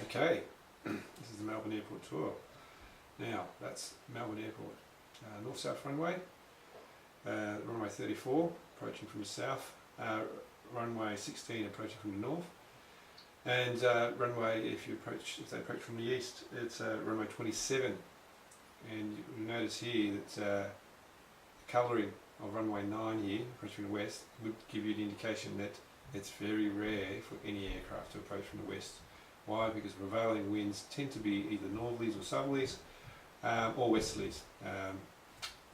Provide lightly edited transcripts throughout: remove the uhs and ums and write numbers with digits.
Okay, this is the Melbourne Airport tour. Now, that's Melbourne Airport. North-south runway, runway 34 approaching from the south, runway 16 approaching from the north, and runway, if they approach from the east, it's runway 27. And you'll notice here that the colouring of runway 9 here, approaching from the west, would give you an indication that it's very rare for any aircraft to approach from the west. Why? Because prevailing winds tend to be either northerlies or southerlies, or westerlies.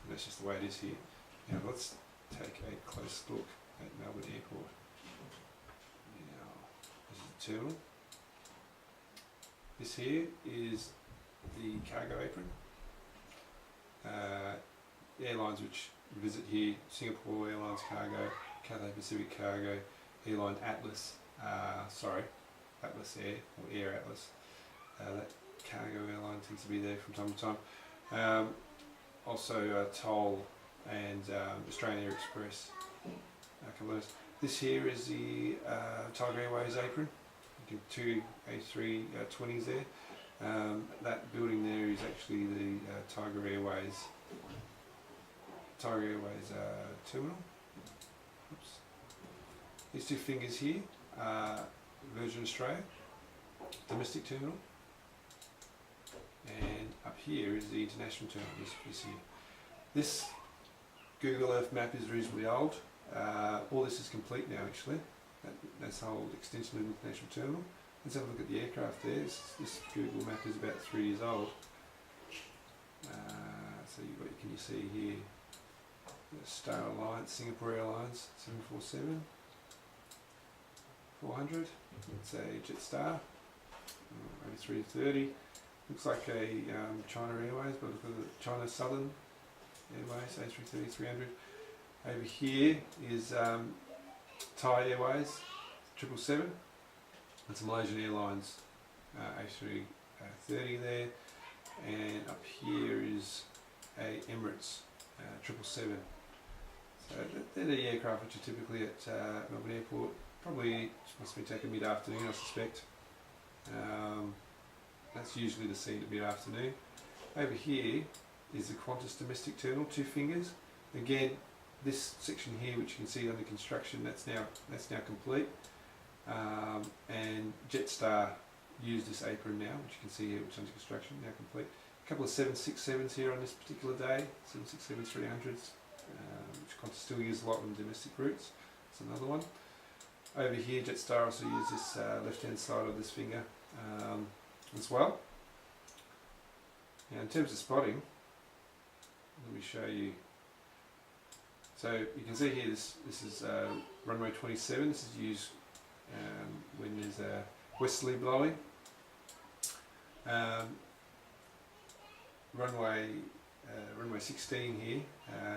That's just the way it is here. Now let's take a close look at Melbourne Airport. Now, this is the terminal. This here is the cargo apron. Airlines which visit here: Singapore Airlines Cargo, Cathay Pacific Cargo, Airline Atlas, Atlas Air or Air Atlas. That cargo airline tends to be there from time to time. Also Toll and Australian Air Express. This here is the Tiger Airways apron. You get two A320s there. That building there is actually the Tiger Airways terminal. Oops. These two fingers here are Virgin Australia domestic terminal, and up here is the international terminal. This here. This Google Earth map is reasonably old. All this is complete now actually. That's the whole extension of the international terminal. Let's have a look at the aircraft there. This Google map is about 3 years old. So can you see here? Star Alliance, Singapore Airlines, 747, 400. It's a Jetstar, A330. Looks like a China Airways, but look at the China Southern Airways, A330, 300. Over here is Thai Airways, 777. It's Malaysian Airlines, A330 there, and up here is a Emirates 777. So they're the aircraft which are typically at Melbourne Airport. Probably must be taken mid-afternoon, I suspect. That's usually the scene at mid-afternoon. Over here is the Qantas domestic terminal, two fingers. Again, this section here, which you can see under construction, that's now complete. And Jetstar used this apron now, which you can see here, which is under construction, now complete. A couple of 767s here on this particular day, 767-300s, which Qantas still use a lot on domestic routes. That's another one. Over here, Jetstar also use this left-hand side of this finger as well. Now, in terms of spotting, let me show you. So you can see here, this is runway 27. This is used when there's a westerly blowing. Runway 16 here,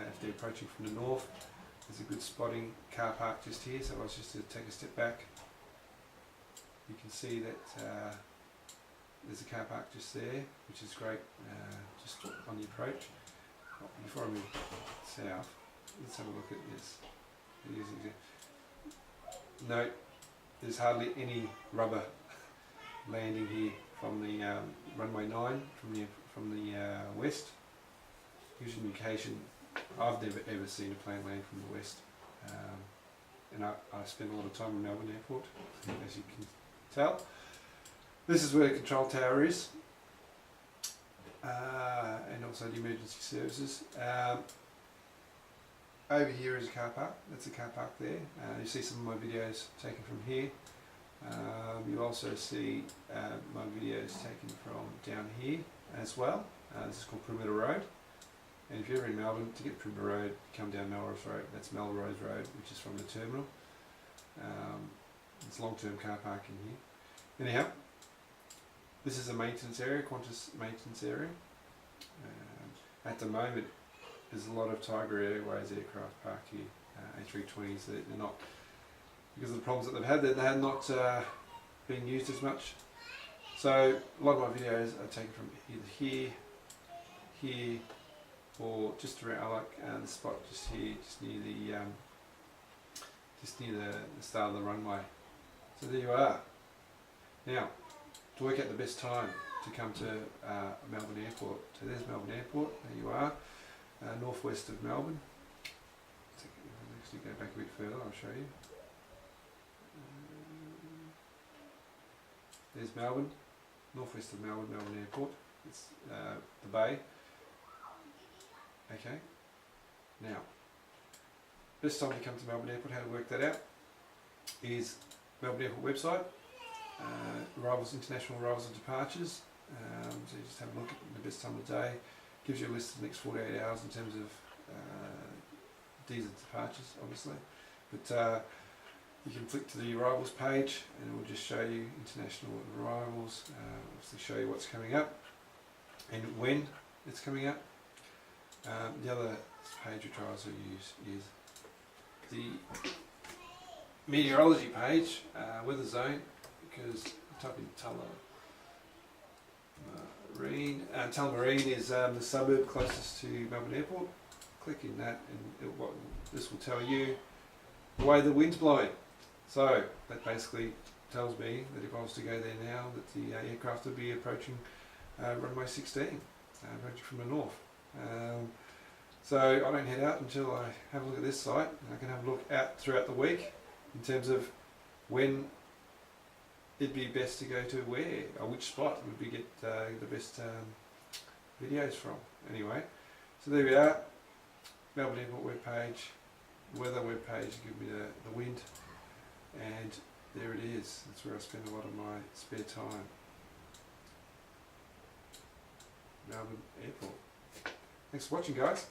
if they're approaching from the north, there's a good spotting car park just here. So I was just to take a step back. You can see that there's a car park just there, which is great, just on the approach. Before I move south, let's have a look at this. Note, there's hardly any rubber landing here from the runway 9 from the west. Gives you an indication. I've never ever seen a plane land from the west, and I spend a lot of time in Melbourne Airport, as you can tell. This is where the control tower is, and also the emergency services. Over here is a car park. That's a car park there. You see some of my videos taken from here. You also see my videos taken from down here as well. This is called Perimeter Road. And if you're ever in Melbourne, to get Perimeter Road, come down Melrose Road. That's Melrose Road, which is from the terminal. It's long-term car parking here. Anyhow, this is a maintenance area, Qantas maintenance area. At the moment, there's a lot of Tiger Airways aircraft parked here, A320s. They're not, because of the problems that they've had, they have not been used as much. So a lot of my videos are taken from either here, or just around. I like the spot just here, just near the start of the runway. So there you are. Now, to work out the best time to come to Melbourne Airport. So there's Melbourne Airport, there you are, northwest of Melbourne. So I'll actually go back a bit further, I'll show you. There's Melbourne, northwest of Melbourne, Melbourne Airport. It's the bay. Okay, now, best time to come to Melbourne Airport, how to work that out, is Melbourne Airport website, international arrivals and departures. So you just have a look at the best time of the day. Gives you a list of the next 48 hours in terms of days of departures, obviously. But you can flick to the arrivals page and it will just show you international arrivals, obviously show you what's coming up and when it's coming up. The other page which I also use is the meteorology page, weather zone, because type in Tullamarine is the suburb closest to Melbourne Airport. Click in that and this will tell you the way the wind's blowing. So that basically tells me that if I was to go there now, that the aircraft would be approaching runway 16, approaching from the north. So I don't head out until I have a look at this site. I can have a look out throughout the week in terms of when it'd be best to go to where, or which spot would we get the best videos from. Anyway, so there we are, Melbourne Airport webpage, weather webpage, give me the wind, and there it is. That's where I spend a lot of my spare time. Melbourne Airport. Thanks for watching, guys.